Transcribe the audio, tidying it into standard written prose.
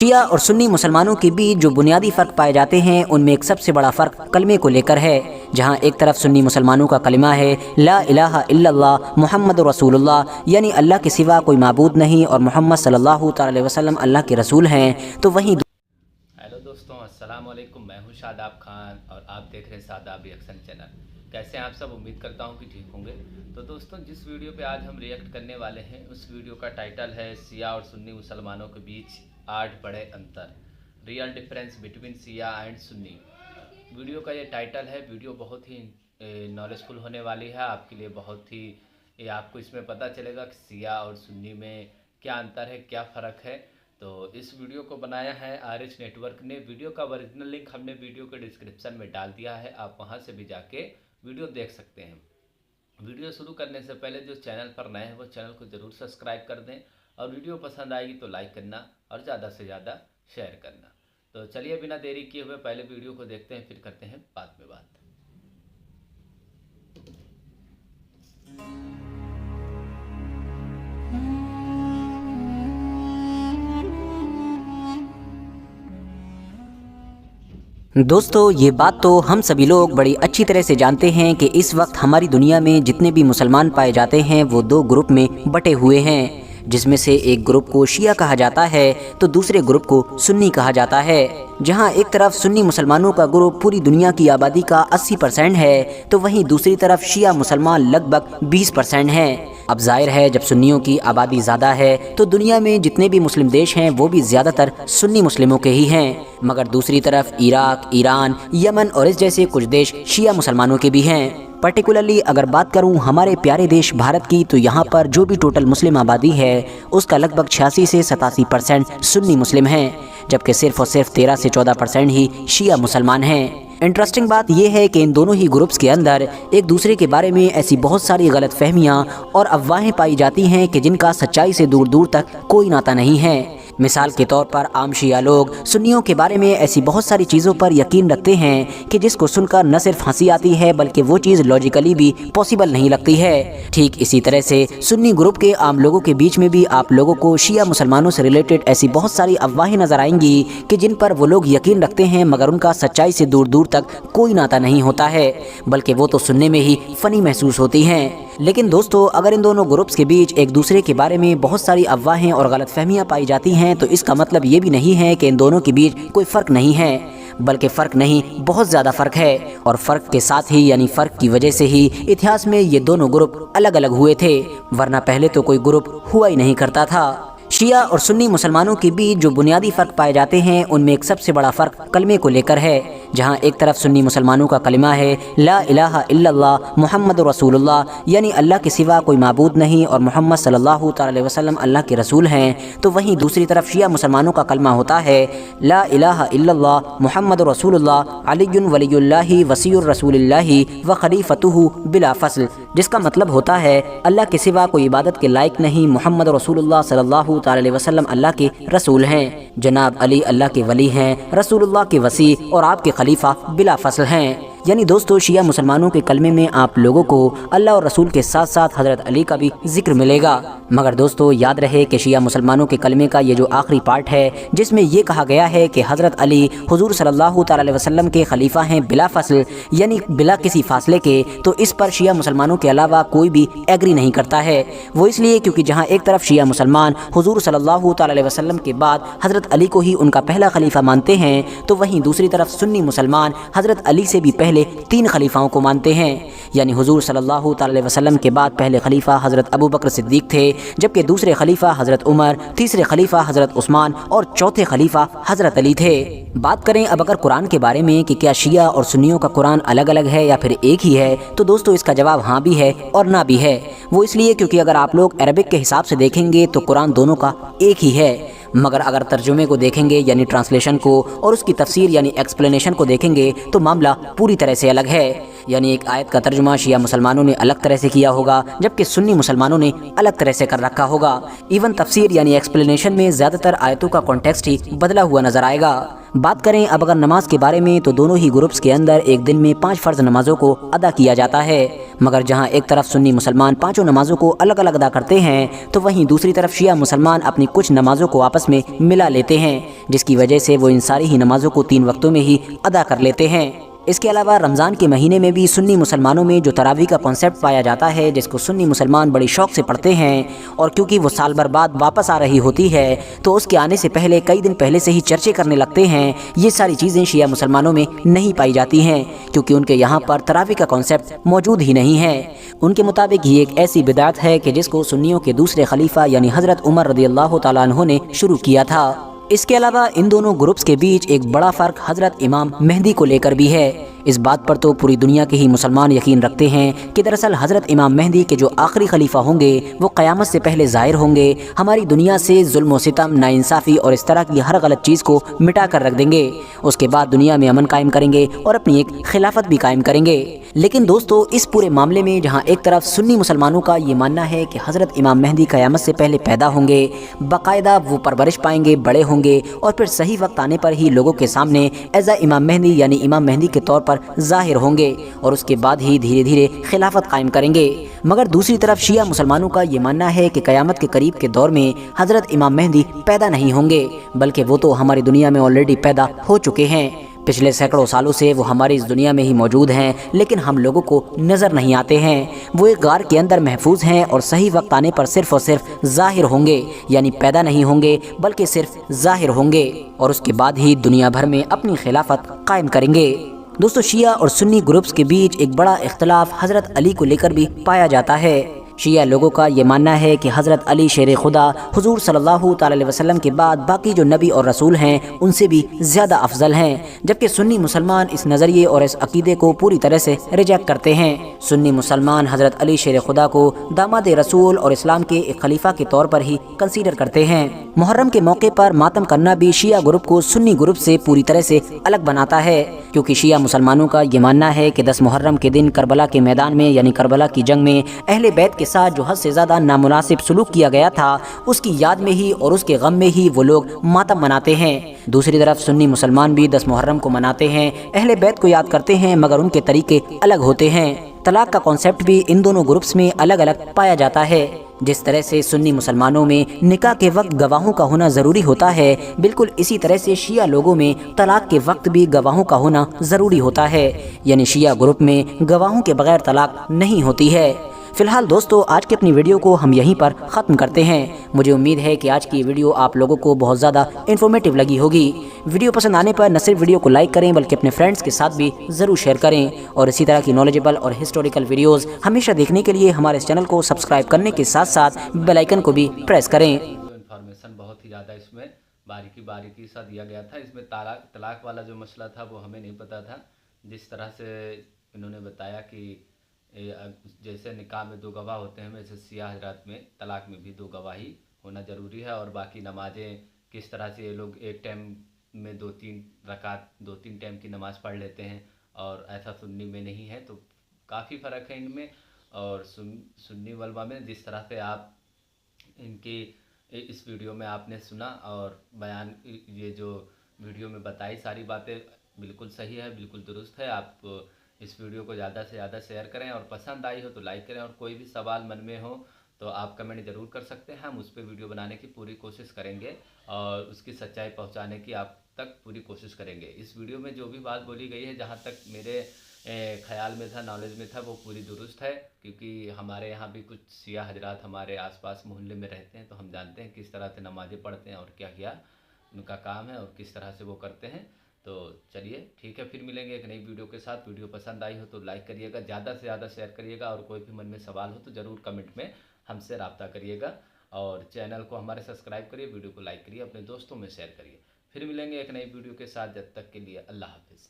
شیعہ اور سنی مسلمانوں کے بیچ جو بنیادی فرق پائے جاتے ہیں ان میں ایک سب سے بڑا فرق کلمے کو لے کر ہے، جہاں ایک طرف سنی مسلمانوں کا کلمہ ہے لا الہ الا اللہ محمد رسول اللہ، یعنی اللہ کے سوا کوئی معبود نہیں اور محمد صلی اللہ تعالی علیہ وسلم اللہ کے رسول ہیں، تو وہیں ہیلو دوستوں، السلام علیکم۔ میں ہوں شاداب خان اور آپ دیکھ رہے ہیں شاداب ریئیکشن چینل۔ کیسے ہیں آپ سب؟ امید کرتا ہوں کہ ٹھیک ہوں گے۔ تو دوستوں، جس ویڈیو پہ آج ہم ریئیکٹ کرنے والے ہیں اس ویڈیو کا ٹائٹل ہے شیعہ اور سنی مسلمانوں کے بیچ 8 بڑے انتر، real difference between Shia and Sunni. Video کا یہ ٹائٹل ہے۔ ویڈیو بہت ہی نالجفل ہونے والی ہے آپ کے لیے، بہت ہی آپ کو اس میں پتہ چلے گا کہ شیعہ اور سنی میں کیا انتر ہے، کیا فرق ہے۔ تو اس ویڈیو کو بنایا ہے آرچ نیٹ ورک نے۔ ویڈیو کا اوریجنل لنک ہم نے ویڈیو کے ڈسکرپشن میں ڈال دیا ہے، آپ وہاں سے بھی جا کے ویڈیو دیکھ سکتے ہیں۔ ویڈیو شروع کرنے سے پہلے جو چینل پر نئے ہیں وہ چینل کو ضرور سبسکرائب کر دیں، اور ویڈیو پسند آئے گی تو لائک کرنا اور زیادہ سے زیادہ شیئر کرنا۔ تو چلیے بنا دیری کیے ہوئے پہلے ویڈیو کو دیکھتے ہیں، پھر کرتے ہیں بعد میں بات۔ دوستو، یہ بات تو ہم سبھی لوگ بڑی اچھی طرح سے جانتے ہیں کہ اس وقت ہماری دنیا میں جتنے بھی مسلمان پائے جاتے ہیں وہ 2 گروپ میں بٹے ہوئے ہیں، جس میں سے ایک گروپ کو شیعہ کہا جاتا ہے تو دوسرے گروپ کو سنی کہا جاتا ہے۔ جہاں ایک طرف سنی مسلمانوں کا گروپ پوری دنیا کی آبادی کا 80% ہے تو وہیں دوسری طرف شیعہ مسلمان لگ بھگ 20% ہیں۔ اب ظاہر ہے جب سنیوں کی آبادی زیادہ ہے تو دنیا میں جتنے بھی مسلم دیش ہیں وہ بھی زیادہ تر سنی مسلموں کے ہی ہیں، مگر دوسری طرف عراق، ایران، یمن اور اس جیسے کچھ دیش شیعہ مسلمانوں کے بھی ہیں۔ پرٹیکولرلی اگر بات کروں ہمارے پیارے دیش بھارت کی، تو یہاں پر جو بھی ٹوٹل مسلم آبادی ہے اس کا لگ بھگ 86 سے 87% سنی مسلم ہیں، جبکہ صرف اور صرف 13 سے 14% ہی شیعہ مسلمان ہیں۔ انٹرسٹنگ بات یہ ہے کہ ان دونوں ہی گروپس کے اندر ایک دوسرے کے بارے میں ایسی بہت ساری غلط فہمیاں اور افواہیں پائی جاتی ہیں کہ جن کا سچائی سے دور دور تک کوئی ناتا نہیں ہے۔ مثال کے طور پر عام شیعہ لوگ سنیوں کے بارے میں ایسی بہت ساری چیزوں پر یقین رکھتے ہیں کہ جس کو سن کر نہ صرف ہنسی آتی ہے بلکہ وہ چیز لاجیکلی بھی پاسبل نہیں لگتی ہے۔ ٹھیک اسی طرح سے سنی گروپ کے عام لوگوں کے بیچ میں بھی آپ لوگوں کو شیعہ مسلمانوں سے ریلیٹڈ ایسی بہت ساری افواہیں نظر آئیں گی کہ جن پر وہ لوگ یقین رکھتے ہیں مگر ان کا سچائی سے دور دور تک کوئی ناتا نہیں ہوتا ہے، بلکہ وہ تو سننے میں ہی فنی محسوس ہوتی ہیں۔ لیکن دوستو، اگر ان دونوں گروپس کے بیچ ایک دوسرے کے بارے میں بہت ساری افواہیں اور غلط فہمیاں پائی جاتی ہیں تو اس کا مطلب یہ بھی نہیں ہے کہ ان دونوں کے بیچ کوئی فرق نہیں ہے، بلکہ فرق نہیں، بہت زیادہ فرق ہے، اور فرق کے ساتھ ہی یعنی فرق کی وجہ سے ہی اتہاس میں یہ دونوں گروپ الگ الگ ہوئے تھے، ورنہ پہلے تو کوئی گروپ ہوا ہی نہیں کرتا تھا۔ شیعہ اور سنی مسلمانوں کے بیچ جو بنیادی فرق پائے جاتے ہیں ان میں ایک سب سے بڑا فرق کلمے کو لے کر ہے، جہاں ایک طرف سنی مسلمانوں کا کلمہ ہے لا الہ الا اللہ محمد رسول اللہ، یعنی اللہ کے سوا کوئی معبود نہیں اور محمد صلی اللہ تعالی علیہ وسلم اللہ کے رسول ہیں، تو وہیں دوسری طرف شیعہ مسلمانوں کا کلمہ ہوتا ہے لا الہ الا اللہ محمد رسول اللہ علی ولی اللہ وصی الرسول اللہ و خلیفتہ بلا فصل، جس کا مطلب ہوتا ہے اللہ کے سوا کوئی عبادت کے لائق نہیں، محمد رسول اللہ صلی اللہ تعالی علیہ وسلم اللہ کے رسول ہیں، جناب علی اللہ کے ولی ہیں، رسول اللہ کے وصی اور آپ کے خلیفہ بلا فصل ہیں۔ یعنی دوستو، شیعہ مسلمانوں کے کلمے میں آپ لوگوں کو اللہ اور رسول کے ساتھ ساتھ حضرت علی کا بھی ذکر ملے گا، مگر دوستو یاد رہے کہ شیعہ مسلمانوں کے کلمے کا یہ جو آخری پارٹ ہے جس میں یہ کہا گیا ہے کہ حضرت علی حضور صلی اللہ تعالی علیہ وسلم کے خلیفہ ہیں بلا فصل، یعنی بلا کسی فاصلے کے، تو اس پر شیعہ مسلمانوں کے علاوہ کوئی بھی ایگری نہیں کرتا ہے۔ وہ اس لیے کیونکہ جہاں ایک طرف شیعہ مسلمان حضور صلی اللہ تعالی علیہ وسلم کے بعد حضرت علی کو ہی ان کا پہلا خلیفہ مانتے ہیں، تو وہیں دوسری طرف سنی مسلمان حضرت علی سے بھی پہلے 3 خلیفاؤں کو مانتے ہیں، یعنی حضور صلی اللہ تعالی علیہ وسلم کے بعد پہلے خلیفہ حضرت ابو بکر صدیق تھے، جبکہ دوسرے خلیفہ حضرت عمر، تیسرے خلیفہ حضرت عثمان اور چوتھے خلیفہ حضرت علی تھے۔ بات کریں اب اگر قرآن کے بارے میں کہ کیا شیعہ اور سنیوں کا قرآن الگ الگ ہے یا پھر ایک ہی ہے، تو دوستو اس کا جواب ہاں بھی ہے اور نہ بھی ہے۔ وہ اس لیے کیونکہ اگر آپ لوگ عربک کے حساب سے دیکھیں گے تو قرآن دونوں کا ایک ہی ہے، مگر اگر ترجمے کو دیکھیں گے یعنی ٹرانسلیشن کو اور اس کی تفسیر یعنی ایکسپلینیشن کو دیکھیں گے تو معاملہ پوری طرح سے الگ ہے۔ یعنی ایک آیت کا ترجمہ شیعہ مسلمانوں نے الگ طرح سے کیا ہوگا جبکہ سنی مسلمانوں نے الگ طرح سے کر رکھا ہوگا۔ ایون تفسیر یعنی ایکسپلینیشن میں زیادہ تر آیتوں کا کانٹیکسٹ ہی بدلا ہوا نظر آئے گا۔ बात करें अब अगर नमाज के बारे में तो दोनों ही ग्रुप्स के अंदर एक दिन में 5 फ़र्ज़ नमाज़ों को अदा किया जाता है, मगर जहां एक तरफ सुन्नी मुसलमान पाँचों नमाज़ों को अलग अलग अदा करते हैं तो वहीं दूसरी तरफ शिया मुसलमान अपनी कुछ नमाज़ों को आपस में मिला लेते हैं, जिसकी वजह से वो इन सारी ही नमाज़ों को 3 वक्तों में ही अदा कर लेते हैं। इसके अलावा रमज़ान के महीने में भी सुन्नी मुसलमानों में जो तरावी का कॉन्सेप्ट पाया जाता है, जिसको सुन्नी मुसलमान बड़ी शौक़ से पढ़ते हैं और क्योंकि वो साल भर बाद वापस आ रही होती है तो उसके आने से पहले कई दिन पहले से ही चर्चे करने लगते हैं। ये सारी चीज़ें शिया मुसलमानों में नहीं पाई जाती हैं क्योंकि उनके यहाँ पर तरावी का कॉन्सेप्ट मौजूद ही नहीं है। उनके मुताबिक ये एक ऐसी बिदात है कि जिसको सुन्नियों के दूसरे खलीफा यानी हज़रत उमर रज़ियल्लाहु ताला अन्हु ने शुरू किया था। इसके अलावा इन दोनों ग्रुप्स के बीच एक बड़ा फ़र्क हज़रत इमाम मेहदी को लेकर भी है। इस बात पर तो पूरी दुनिया के ही मुसलमान यकीन रखते हैं कि दरअसल हज़रत इमाम मेहदी के जो आखिरी खलीफा होंगे वो क़यामत से पहले ज़ाहिर होंगे, हमारी दुनिया से जुल्म व सितम, नाइंसाफ़ी और इस तरह की हर गलत चीज़ को मिटा कर रख देंगे। उसके बाद दुनिया में अमन कायम करेंगे और अपनी एक खिलाफत भी कायम करेंगे। लेकिन दोस्तों, इस पूरे मामले में जहाँ एक तरफ सुन्नी मुसलमानों का ये मानना है कि हज़रत इमाम मेहदी क़यामत से पहले पैदा होंगे, बाकायदा वो परवरिश पाएंगे, बड़े होंगे और फिर सही वक्त आने पर ही लोगों के सामने एज़ इमाम मेहदी यानी इमाम मेहदी के तौर पर ज़ाहिर होंगे और उसके बाद ही धीरे धीरे खिलाफत कायम करेंगे। मगर दूसरी तरफ शिया मुसलमानों का ये मानना है कि क़यामत के करीब के दौर में हज़रत इमाम मेहदी पैदा नहीं होंगे, बल्कि वो तो हमारी दुनिया में ऑलरेडी पैदा हो चुके हैं। पिछले सैकड़ों सालों से वो हमारी इस दुनिया में ही मौजूद हैं, लेकिन हम लोगों को नज़र नहीं आते हैं। वो एक गार के अंदर महफूज हैं और सही वक्त आने पर सिर्फ़ और सिर्फ ज़ाहिर होंगे, यानी पैदा नहीं होंगे बल्कि सिर्फ ज़ाहिर होंगे और उसके बाद ही दुनिया भर में अपनी खिलाफत कायम करेंगे। दोस्तों, शिया और सुन्नी ग्रुप्स के बीच एक बड़ा इख्तलाफ हज़रत अली को लेकर भी पाया जाता है। शिया लोगों का ये मानना है कि हज़रत अली शेर खुदा हुजूर सल्लल्लाहु अलैहि वसल्लम के बाद बाकी जो नबी और रसूल हैं उनसे भी ज़्यादा अफजल हैं, जबकि सुन्नी मुसलमान इस नज़रिए और इस अकीदे को पूरी तरह से रिजेक्ट करते हैं। सुन्नी मुसलमान हज़रत अली शेर खुदा को दामाद रसूल और इस्लाम के एक खलीफा के तौर पर ही कंसीडर करते हैं। मुहर्रम के मौके पर मातम करना भी शिया ग्रुप को सुन्नी ग्रुप से पूरी तरह से अलग बनाता है, क्योंकि शिया मुसलमानों का ये मानना है कि 10 मुहर्रम के दिन करबला के मैदान में यानी करबला की जंग में अहले बैत के साथ जो हद से ज़्यादा नामुनासिब सलूक किया गया था उसकी याद में ही और उसके गम में ही वो लोग मातम मनाते हैं। दूसरी तरफ सुन्नी मुसलमान भी 10 मुहर्रम को मनाते हैं, अहले बैत को याद करते हैं, मगर उनके तरीके अलग होते हैं। तलाक का कॉन्सेप्ट भी इन दोनों ग्रुप्स में अलग अलग पाया जाता है। जिस तरह से सुन्नी मुसलमानों में निकाह के वक्त गवाहों का होना ज़रूरी होता है, बिल्कुल इसी तरह से शिया लोगों में तलाक के वक्त भी गवाहों का होना ज़रूरी होता है, यानी शिया ग्रुप में गवाहों के बगैर तलाक नहीं होती है। फिलहाल दोस्तों, आज की अपनी वीडियो को हम यहीं पर ख़त्म करते हैं। मुझे उम्मीद है कि आज की वीडियो आप लोगों को बहुत ज़्यादा इन्फॉर्मेटिव लगी होगी। वीडियो पसंद आने पर न सिर्फ वीडियो को लाइक करें बल्कि अपने फ्रेंड्स के साथ भी ज़रूर शेयर करें और इसी तरह की नॉलेजेबल और हिस्टोरिकल वीडियोज़ हमेशा देखने के लिए हमारे इस चैनल को सब्सक्राइब करने के साथ साथ बेल आइकन को भी प्रेस करें। इन्फॉर्मेशन बहुत ही ज़्यादा इसमें बारीकी सा दिया गया था। इसमें तलाक वाला जो मसला था वो हमें नहीं पता था। जिस तरह से इन्होंने बताया कि जैसे निकाह में 2 गवाह होते हैं, वैसे शिया हजरात में तलाक में भी 2 गवाही होना ज़रूरी है। और बाकी नमाजें किस तरह से ये लोग एक टाइम में 2-3 रकात 2-3 टाइम की नमाज़ पढ़ लेते हैं और ऐसा सुन्नी में नहीं है, तो काफ़ी फ़र्क है इनमें और सुन्नी वलमा में। जिस तरह से आप इनकी इस वीडियो में आपने सुना और बयान, ये जो वीडियो में बताई सारी बातें बिल्कुल सही है, बिल्कुल दुरुस्त है। आप इस वीडियो को ज़्यादा से ज़्यादा शेयर करें और पसंद आई हो तो लाइक करें और कोई भी सवाल मन में हो तो आप कमेंट ज़रूर कर सकते हैं। हम उस पर वीडियो बनाने की पूरी कोशिश करेंगे और उसकी सच्चाई पहुंचाने की आप तक पूरी कोशिश करेंगे। इस वीडियो में जो भी बात बोली गई है, जहां तक मेरे ख्याल में था, नॉलेज में था, वो पूरी दुरुस्त है, क्योंकि हमारे यहाँ भी कुछ शिया हजरात हमारे आसपास मोहल्ले में रहते हैं, तो हम जानते हैं किस तरह से नमाज़ें पढ़ते हैं और क्या क्या उनका काम है और किस तरह से वो करते हैं। तो चलिए ठीक है, फिर मिलेंगे एक नई वीडियो के साथ। वीडियो पसंद आई हो तो लाइक करिएगा, ज़्यादा से ज़्यादा शेयर करिएगा और कोई भी मन में सवाल हो तो ज़रूर कमेंट में हमसे रब्ता करिएगा और चैनल को हमारे सब्सक्राइब करिए, वीडियो को लाइक करिए, अपने दोस्तों में शेयर करिए। फिर मिलेंगे एक नई वीडियो के साथ, जब तक के लिए अल्लाह हाफिज़।